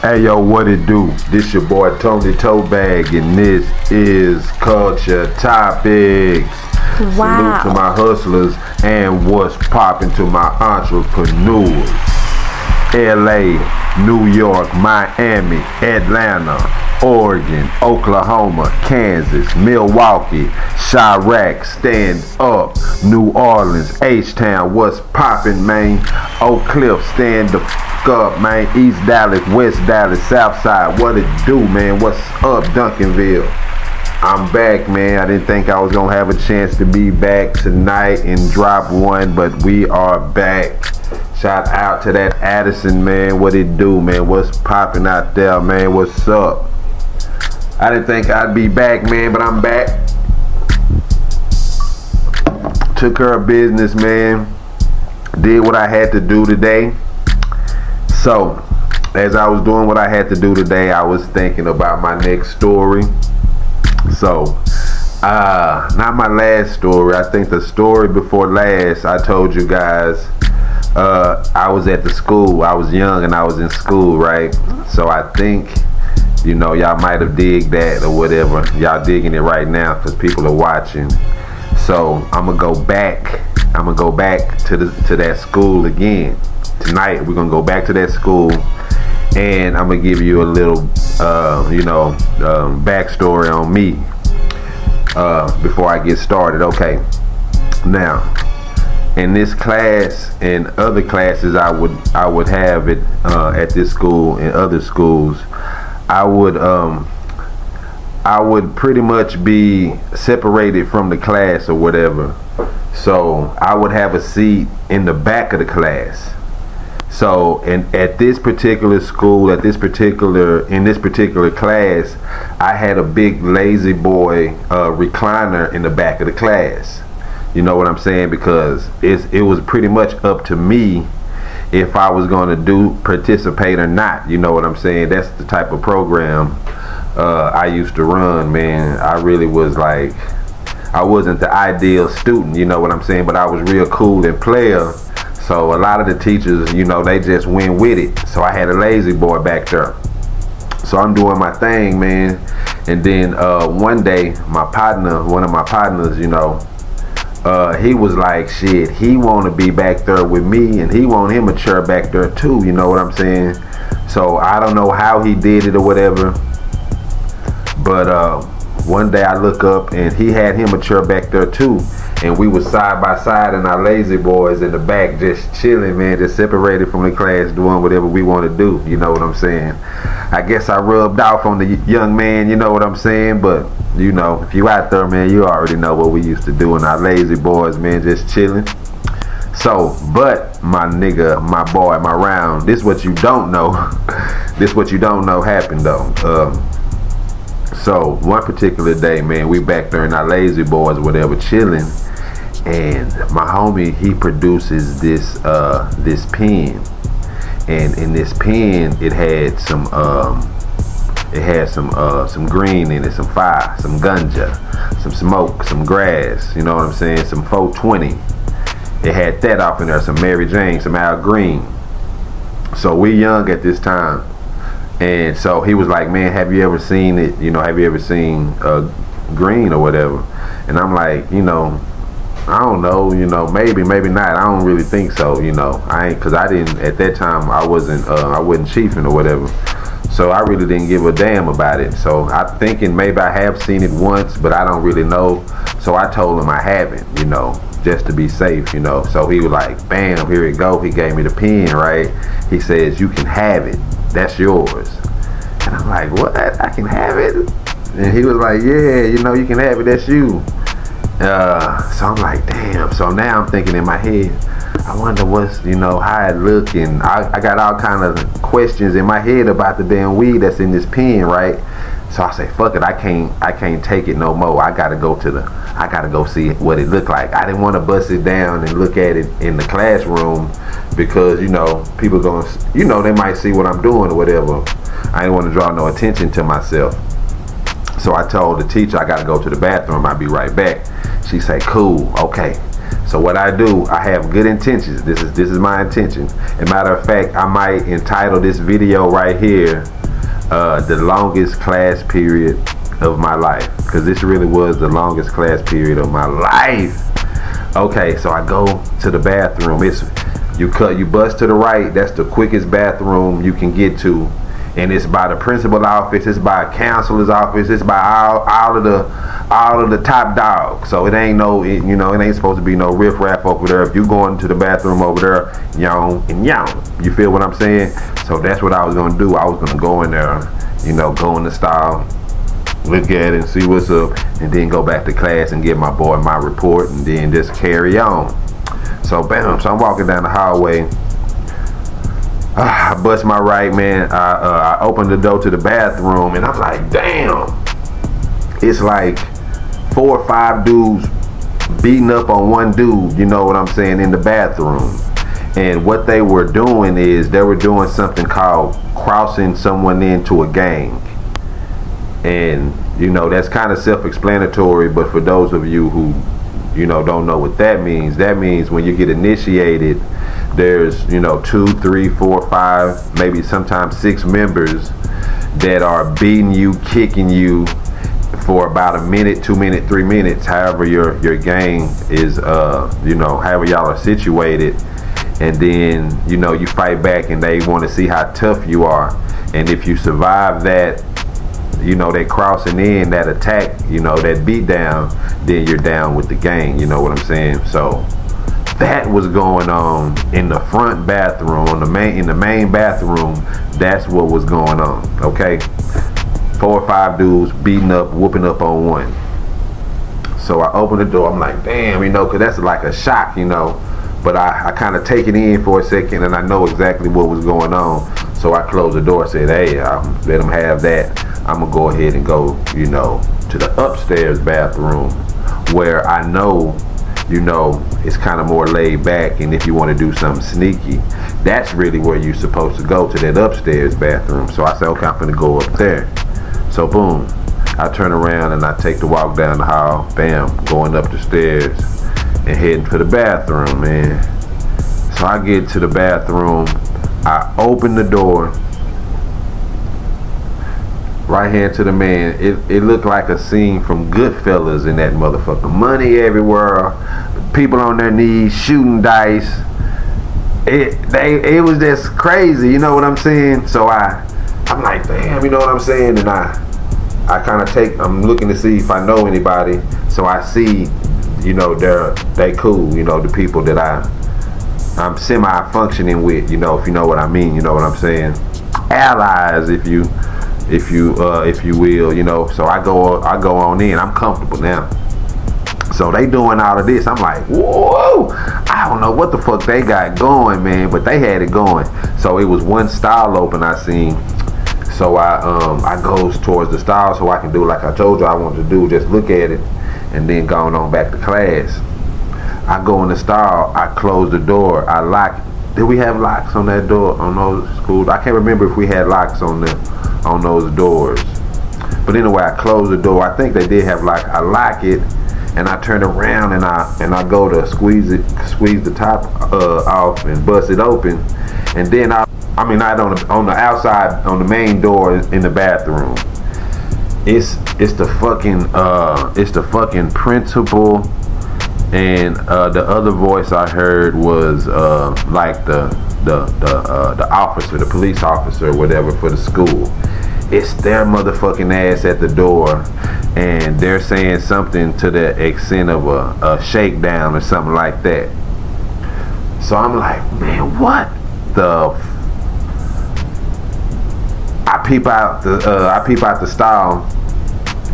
Hey yo, what it do? This your boy Tony ToteBag, and this is Culture Topics. Salute to Wow. my hustlers and what's poppin' to my entrepreneurs. LA, New York, Miami, Atlanta, Oregon, Oklahoma, Kansas, Milwaukee, Chirac, stand up, New Orleans, H-Town, what's poppin', man? Oak Cliff, stand the f up, man. East Dallas, West Dallas, South Side, what it do, man? What's up, Duncanville? I'm back, man. I didn't think I was gonna have a chance to be back tonight and drop one, but we are back. Shout out to that Addison, man. What it do, man? What's popping out there, man? What's up? I didn't think I'd be back, man, but I'm back. Took care of business, man. Did what I had to do today. So, as I was doing what I had to do today, I was thinking about my next story. So, not my last story. I think the story before last, I told you guys, I was at the school. I was young and I was in school, right? So I think, y'all might have digged that or whatever. Y'all digging it right now because people are watching. So I'm gonna go back. I'm gonna go back to that school again tonight. We're gonna go back to that school, and I'm gonna give you a little, backstory on me before I get started. Okay. Now, in this class and other classes I would have it at this school and other schools, I would pretty much be separated from the class or whatever. So I would have a seat in the back of the class. So at this particular school, in this particular class, I had a big lazy boy recliner in the back of the class. You know what I'm saying? Because it was pretty much up to me if I was going to participate or not. You know what I'm saying? That's the type of program I used to run, man. I really was like, I wasn't the ideal student, you know what I'm saying? But I was real cool and player. So a lot of the teachers, they just went with it. So I had a lazy boy back there. So I'm doing my thing, man. And then one day, one of my partners, he was like, shit, he want to be back there with me, and he want him a chair back there too, you know what I'm saying? So I don't know how he did it or whatever, but one day I look up and he had him a chair back there too, and we was side by side and our lazy boys in the back just chilling, man, just separated from the class doing whatever we want to do, you know what I'm saying? I guess I rubbed off on the young man, you know what I'm saying? But if you out there, man, you already know what we used to do in our lazy boys, man, just chilling. So, but my nigga, my boy, my round, this what you don't know. This what you don't know happened though. So one particular day, man, we back there in our lazy boys, whatever, chilling, and my homie, he produces this pen, and in this pen it had some green in it, some fire, some ganja, some smoke, some grass, you know what I'm saying, some 420. It had that off in there, some Mary Jane, some Al Green. So we young at this time. And so he was like, man, have you ever seen it? Have you ever seen green or whatever? And I'm like, I don't know, maybe not. I don't really think so, cause I didn't, at that time, I wasn't chiefing or whatever. So I really didn't give a damn about it. So I'm thinking maybe I have seen it once, but I don't really know. So I told him I haven't, just to be safe, So he was like, bam, here it go. He gave me the pen, right? He says, you can have it. That's yours. And I'm like, what? I can have it? And he was like, yeah, you can have it. That's you. So I'm like, damn. So now I'm thinking in my head, I wonder what's, how it look. And I got all kind of questions in my head about the damn weed that's in this pen, right? So I say, fuck it, I can't take it no more. I gotta go see what it looked like. I didn't want to bust it down and look at it in the classroom because, people gonna, they might see what I'm doing or whatever. I didn't want to draw no attention to myself. So I told the teacher I gotta go to the bathroom, I'll be right back. She say, cool, okay. So what I do, I have good intentions. This is my intention. As a matter of fact, I might entitle this video right here, the longest class period of my life, because this really was the longest class period of my life. Okay, so I go to the bathroom. You bust to the right. That's the quickest bathroom you can get to, and it's by the principal's office. It's by a counselor's office. It's by all of the top dogs. So it ain't it ain't supposed to be no riffraff over there. If you going to the bathroom over there, you feel what I'm saying? So that's what I was gonna do. I was gonna go in there, go in the stall, look at it and see what's up, and then go back to class and give my boy my report, and then just carry on. So bam, so I'm walking down the hallway. I bust my right, man. I open the door to the bathroom, and I'm like, damn. It's like 4 or 5 dudes beating up on one dude, you know what I'm saying, in the bathroom. And what they were doing is they were doing something called crossing someone into a gang. And that's kind of self-explanatory, but for those of you who don't know what that means when you get initiated, there's 2, 3, 4, 5, maybe sometimes 6 members that are beating you, kicking you for about a minute, 2 minutes, 3 minutes, however your gang is, however y'all are situated. And then you fight back, and they want to see how tough you are. And if you survive that, that crossing in, that attack, that beat down, then you're down with the gang, you know what I'm saying? So that was going on in the front bathroom, in the main bathroom. That's what was going on, okay? 4 or 5 dudes beating up, whooping up on one. So I open the door, I'm like, damn, because that's like a shock, but I kind of take it in for a second, and I know exactly what was going on. So I closed the door, said, hey, let them have that. I'm gonna go ahead and go, to the upstairs bathroom, where I know, it's kind of more laid back. And if you want to do something sneaky, that's really where you're supposed to go, to that upstairs bathroom. So I said, okay, I'm gonna go up there. So boom, I turn around and I take the walk down the hall, bam, going up the stairs and heading for the bathroom, man. So I get to the bathroom, I open the door, right hand to the man. It looked like a scene from Goodfellas in that motherfucker. Money everywhere, people on their knees shooting dice. It was just crazy, you know what I'm saying? So I'm like, damn, you know what I'm saying? And I kind of I'm looking to see if I know anybody. So I see, they cool, the people that I'm semi-functioning with, if you know what I mean, you know what I'm saying? Allies, if you will, So I go on in. I'm comfortable now. So they doing all of this. I'm like, whoa! I don't know what the fuck they got going, man, but they had it going. So it was one stall open I seen. So I goes towards the stall so I can do like I told you I wanted to do, just look at it, and then going on back to class. I go in the stall. I close the door. I lock it. Did we have locks on that door, on those schools? I can't remember if we had locks on those doors. But anyway, I close the door. I think they did have lock. I lock it, and I turn around and I go to squeeze the top off and bust it open, and then not on the outside, on the main door in the bathroom. It's the fucking principal, and the other voice I heard was like the officer, the police officer or whatever for the school. It's their motherfucking ass at the door, and they're saying something to the extent of a shakedown or something like that. So I'm like, man, what the? I peep out the stall.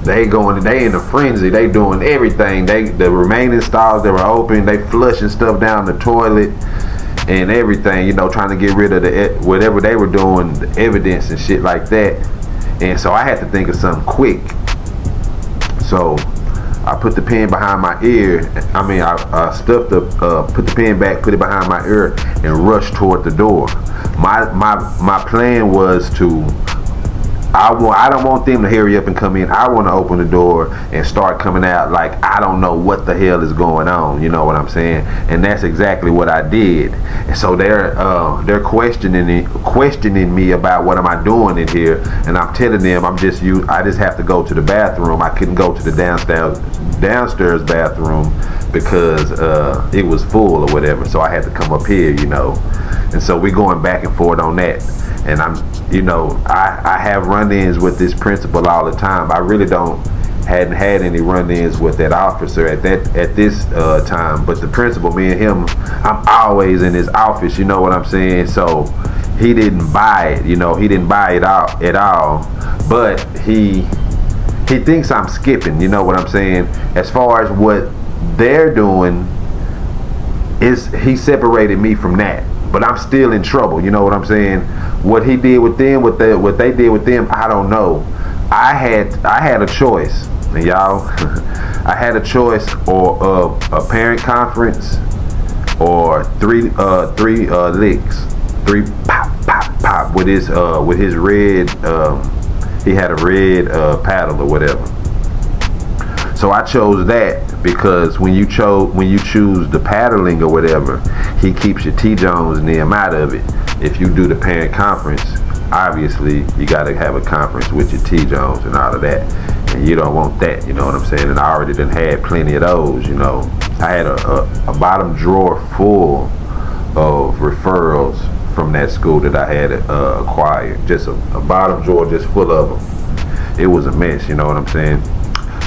They in a frenzy. They doing everything. The remaining stalls that were open, they flushing stuff down the toilet and everything, trying to get rid of whatever they were doing, the evidence and shit like that. And so I had to think of something quick. So I put the pen behind my ear. I put the pen back, put it behind my ear, and rushed toward the door. My plan was to I don't want them to hurry up and come in. I want to open the door and start coming out like I don't know what the hell is going on. You know what I'm saying? And that's exactly what I did. And so they're questioning me about what am I doing in here, and I'm telling them I just have to go to the bathroom. I couldn't go to the downstairs bathroom because it was full or whatever. So I had to come up here, you know. And so we're going back and forth on that. And I have run-ins with this principal all the time. I really hadn't had any run-ins with that officer at this time. But the principal, me and him, I'm always in his office. You know what I'm saying? So he didn't buy it. You know, he didn't buy it out at all. But he thinks I'm skipping. You know what I'm saying? As far as what they're doing, he separated me from that. But I'm still in trouble, you know what I'm saying? What he did with them, what they did with them, I don't know. I had a choice, and y'all, I had a choice or a parent conference or three licks, three pop with his red. He had a red paddle or whatever. So I chose that because when you choose the paddling or whatever, he keeps your T-Jones and them out of it. If you do the parent conference, obviously you got to have a conference with your T-Jones and all of that, and you don't want that, you know what I'm saying? And I already done had plenty of those, you know. I had a bottom drawer full of referrals from that school that I had acquired. Just a bottom drawer just full of them. It was a mess, you know what I'm saying?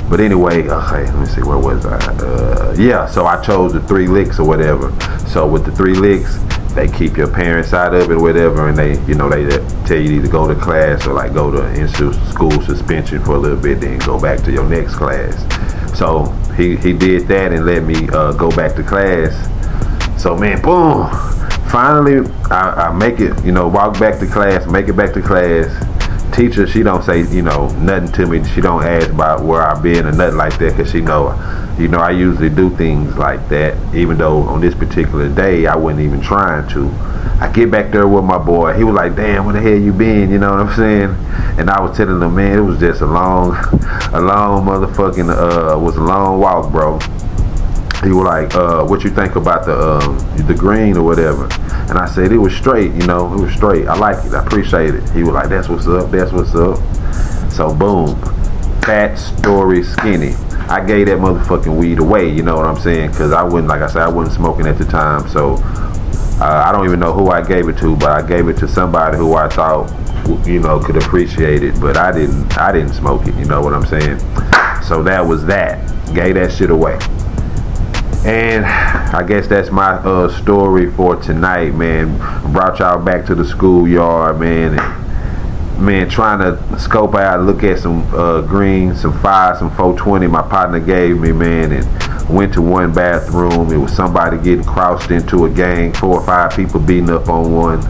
But anyway, okay, let me see, where was I? Yeah, so I chose the 3 licks or whatever. So with the 3 licks, they keep your parents out of it or whatever, and they tell you to either go to class or like go to school suspension for a little bit, then go back to your next class. So he did that and let me go back to class. So man, boom, finally I make it, walk back to class, make it back to class. Teacher, she don't say, nothing to me. She don't ask about where I've been or nothing like that, because she know, I usually do things like that, even though on this particular day I wasn't even trying to. I get back there with my boy. He was like, damn, where the hell you been? You know what I'm saying? And I was telling him, man, it was just a long motherfucking, was a long walk, bro. He was like, what you think about the green or whatever? And I said, it was straight, it was straight. I like it, I appreciate it. He was like, that's what's up, that's what's up. So boom, fat, story, skinny. I gave that motherfucking weed away, you know what I'm saying? Because I wasn't smoking at the time. So I don't even know who I gave it to, but I gave it to somebody who I thought, could appreciate it. But I didn't smoke it, you know what I'm saying? So that was that. Gave that shit away. And I guess that's my story for tonight, man. Brought y'all back to the schoolyard, man. And, man, trying to scope out, look at some green, some 5, some 420 my partner gave me, man. And went to one bathroom. It was somebody getting crossed into a gang, 4 or 5 people beating up on one.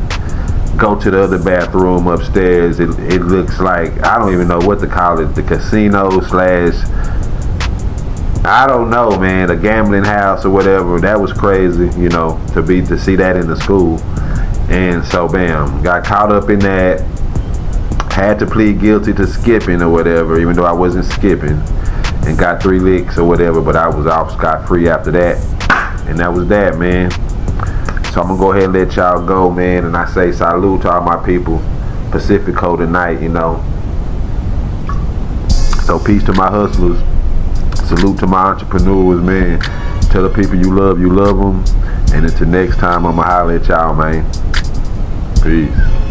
Go to the other bathroom upstairs. It looks like, I don't even know what to call it, the casino / I don't know, man, a gambling house or whatever. That was crazy, to see that in the school. And so bam, got caught up in that. Had to plead guilty to skipping or whatever, even though I wasn't skipping, and got 3 licks or whatever, but I was off scot-free after that. And that was that, man. So I'm gonna go ahead and let y'all go, man, and I say salute to all my people. Pacifico tonight, So peace to my hustlers. Salute to my entrepreneurs, man. Tell the people you love them. And until next time, I'ma holler at y'all, man. Peace.